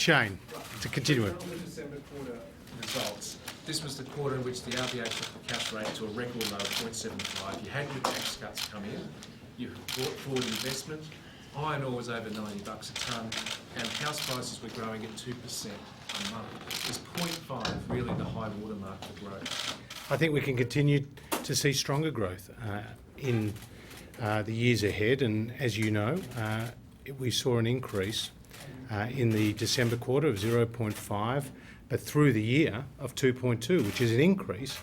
Shane, to continue. On the December quarter results, this was the quarter in which the RBA took the cash rate to a record low of 0.75. You had your tax cuts come in, you brought forward investment, iron ore was over $90 a tonne, and house prices were growing at 2% a month. Is 0.5 really the high watermark for growth? I think we can continue to see stronger growth in the years ahead, and as you know, we saw an increase in the December quarter of 0.5, but through the year of 2.2, which is an increase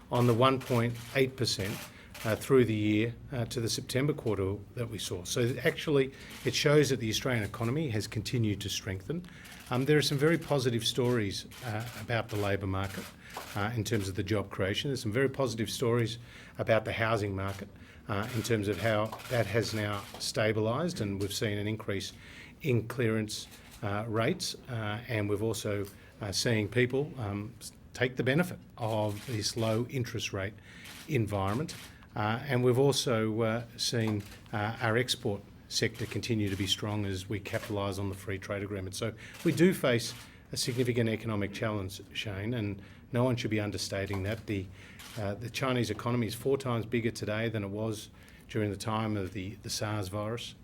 on the 1.8% through the year to the September quarter that we saw. So actually, it shows that the Australian economy has continued to strengthen. There are some very positive stories about the labour market in terms of the job creation. There's some very positive stories about the housing market in terms of how that has now stabilised, and we've seen an increase in clearance rates, and we've also seeing people take the benefit of this low interest rate environment, and we've also seen our export sector continue to be strong as we capitalise on the free trade agreement. So we do face a significant economic challenge, Shane, and no one should be understating that. The Chinese economy is 4 times bigger today than it was during the time of the SARS virus.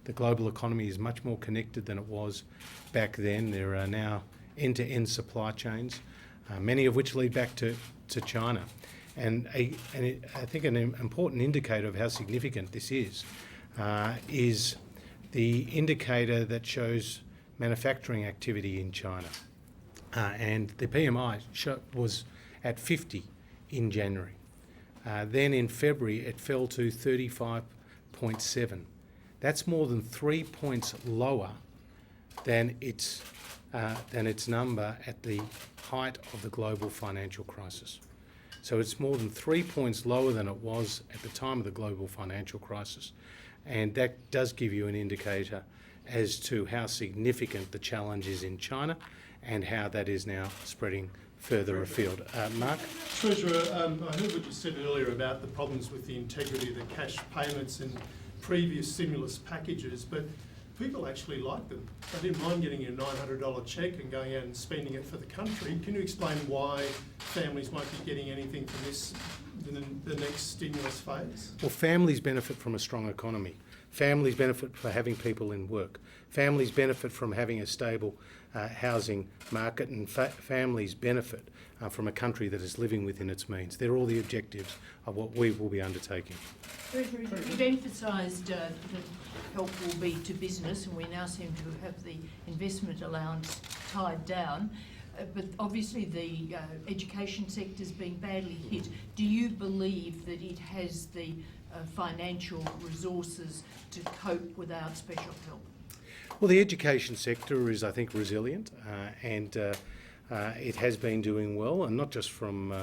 The global economy is much more connected than it was back then. There are now end-to-end supply chains, many of which lead back to China. And I think an important indicator of how significant this is the indicator that shows manufacturing activity in China. And the PMI was at 50 in January. Then in February, it fell to 35.7. That's more than 3 points lower than its number at the height of the global financial crisis. So it's more than 3 points lower than it was at the time of the global financial crisis. And that does give you an indicator as to how significant the challenge is in China and how that is now spreading further afield. Mark? Treasurer, I heard what you said earlier about the problems with the integrity of the cash payments and previous stimulus packages, but people actually like them. They didn't mind getting a $900 cheque and going out and spending it for the country. Can you explain why families won't be getting anything from this in the next stimulus phase? Well, families benefit from a strong economy. Families benefit from having people in work. Families benefit from having a stable housing market, and families benefit from a country that is living within its means. They're all the objectives of what we will be undertaking. You've emphasised that help will be to business, and we now seem to have the investment allowance tied down. But obviously the education sector's been badly hit. Do you believe that it has the financial resources to cope without special help? Well, the education sector is, I think, resilient, and it has been doing well, and not just from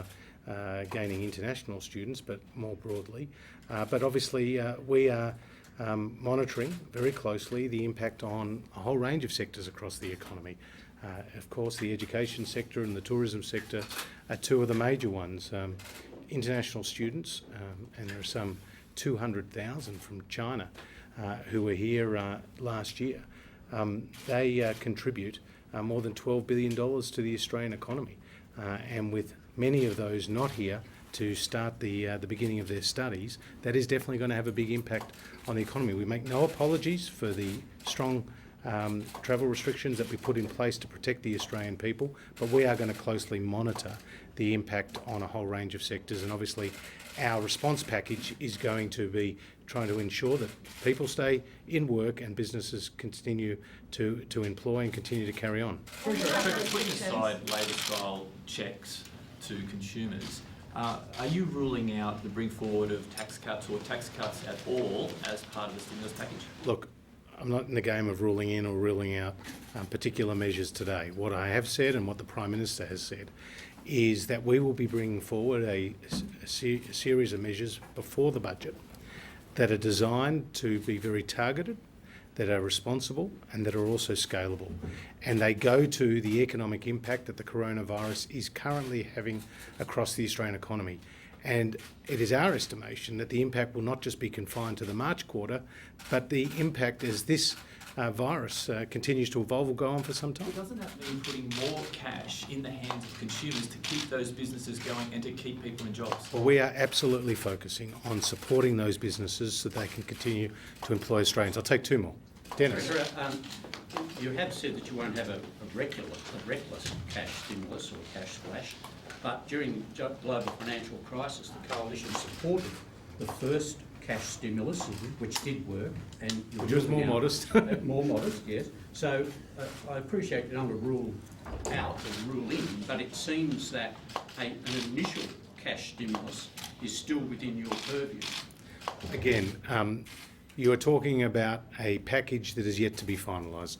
gaining international students, but more broadly. But obviously, we are monitoring very closely the impact on a whole range of sectors across the economy. Of course, the education sector and the tourism sector are 2 of the major ones. International students, and there are some 200,000 from China who were here last year. They contribute more than $12 billion to the Australian economy, and with many of those not here to start the beginning of their studies, that is definitely going to have a big impact on the economy. We make no apologies for the strong travel restrictions that we put in place to protect the Australian people, but we are going to closely monitor the impact on a whole range of sectors, and obviously our response package is going to be trying to ensure that people stay in work and businesses continue to employ and continue to carry on. Putting aside labour-style checks to consumers, are you ruling out the bring forward of tax cuts or tax cuts at all as part of the stimulus package? Look, I'm not in the game of ruling in or ruling out particular measures today. What I have said and what the Prime Minister has said is that we will be bringing forward a series of measures before the budget that are designed to be very targeted, that are responsible, and that are also scalable. And they go to the economic impact that the coronavirus is currently having across the Australian economy. And it is our estimation that the impact will not just be confined to the March quarter, but the impact as this virus continues to evolve, will go on for some time. But doesn't that mean putting more cash in the hands of consumers to keep those businesses going and to keep people in jobs? Well, we are absolutely focusing on supporting those businesses so they can continue to employ Australians. I'll take two more. Dennis. You have said that you won't have a reckless cash stimulus or cash splash, but during the global financial crisis, the Coalition supported the first cash stimulus, which did work, and Which was more modest. more modest, yes. So I appreciate you don't want to rule out or rule in, but it seems that an initial cash stimulus is still within your purview. Again, you are talking about a package that is yet to be finalised.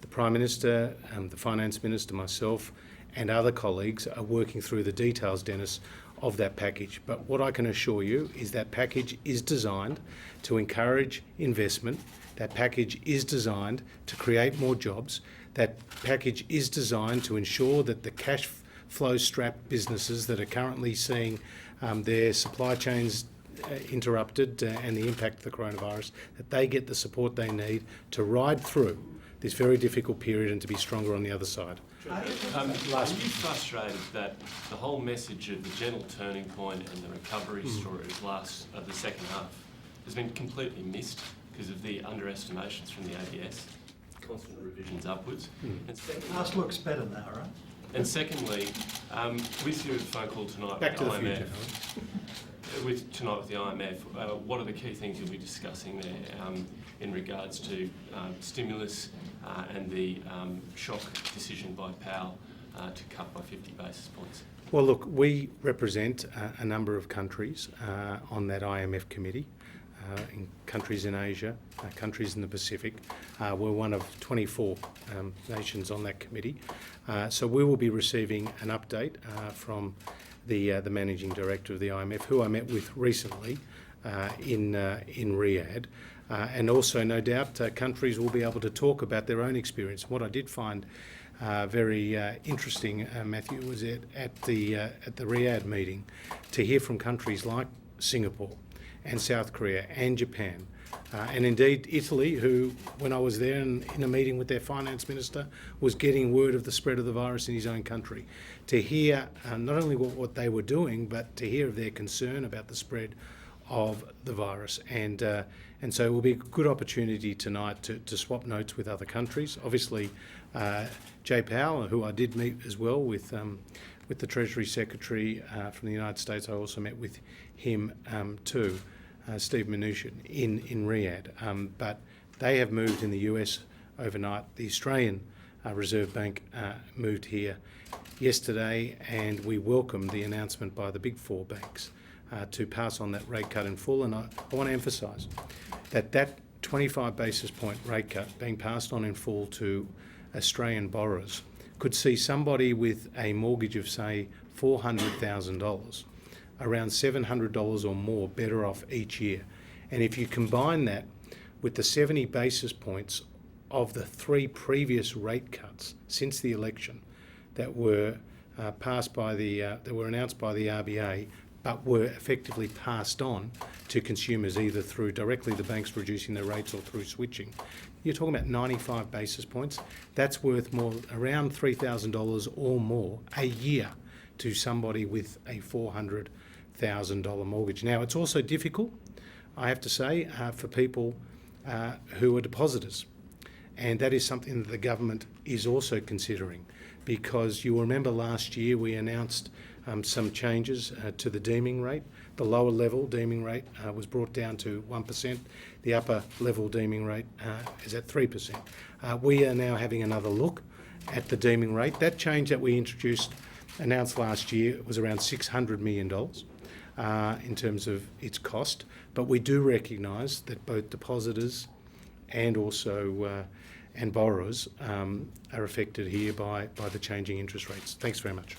The Prime Minister, the Finance Minister, myself and other colleagues are working through the details, Dennis, of that package. But what I can assure you is that package is designed to encourage investment. That package is designed to create more jobs. That package is designed to ensure that the cash flow strapped businesses that are currently seeing their supply chains interrupted and the impact of the coronavirus, that they get the support they need to ride through this very difficult period and to be stronger on the other side. Are you frustrated that the whole message of the gentle turning point and the recovery story of the second half has been completely missed because of the underestimations from the ABS, constant revisions upwards? And secondly, Ours looks better now, right? and secondly, with your phone call tonight Back to the with the IMF, future. what are the key things you'll be discussing there in regards to stimulus and the shock decision by Powell to cut by 50 basis points? Well, look, we represent a number of countries on that IMF committee, in countries in Asia, countries in the Pacific. We're one of 24 nations on that committee. So we will be receiving an update from the managing director of the IMF, who I met with recently in Riyadh. And also, no doubt, countries will be able to talk about their own experience. What I did find very interesting, Matthew, was at the Riyadh meeting to hear from countries like Singapore and South Korea and Japan, and indeed Italy, who, when I was there in a meeting with their finance minister, was getting word of the spread of the virus in his own country. To hear not only what they were doing, but to hear of their concern about the spread of the virus. And so it will be a good opportunity tonight to swap notes with other countries. Obviously, Jay Powell, who I did meet as well with the Treasury Secretary from the United States, I also met with him too, Steve Mnuchin, in Riyadh. But they have moved in the US overnight. The Australian Reserve Bank moved here yesterday, and we welcome the announcement by the big four banks to pass on that rate cut in full. And I want to emphasise that 25 basis point rate cut being passed on in full to Australian borrowers could see somebody with a mortgage of, say, $400,000, around $700 or more better off each year. And if you combine that with the 70 basis points of the three previous rate cuts since the election that were announced by the RBA, but were effectively passed on to consumers either through directly the banks reducing their rates or through switching, you're talking about 95 basis points. That's worth more, around $3,000 or more a year to somebody with a $400,000 mortgage. Now, it's also difficult, I have to say, for people who are depositors. And that is something that the government is also considering, because you'll remember last year we announced some changes to the deeming rate. The lower level deeming rate was brought down to 1%. The upper level deeming rate is at 3%. We are now having another look at the deeming rate. That change that we announced last year was around $600 million in terms of its cost. But we do recognise that both depositors and also and borrowers are affected here by the changing interest rates. Thanks very much.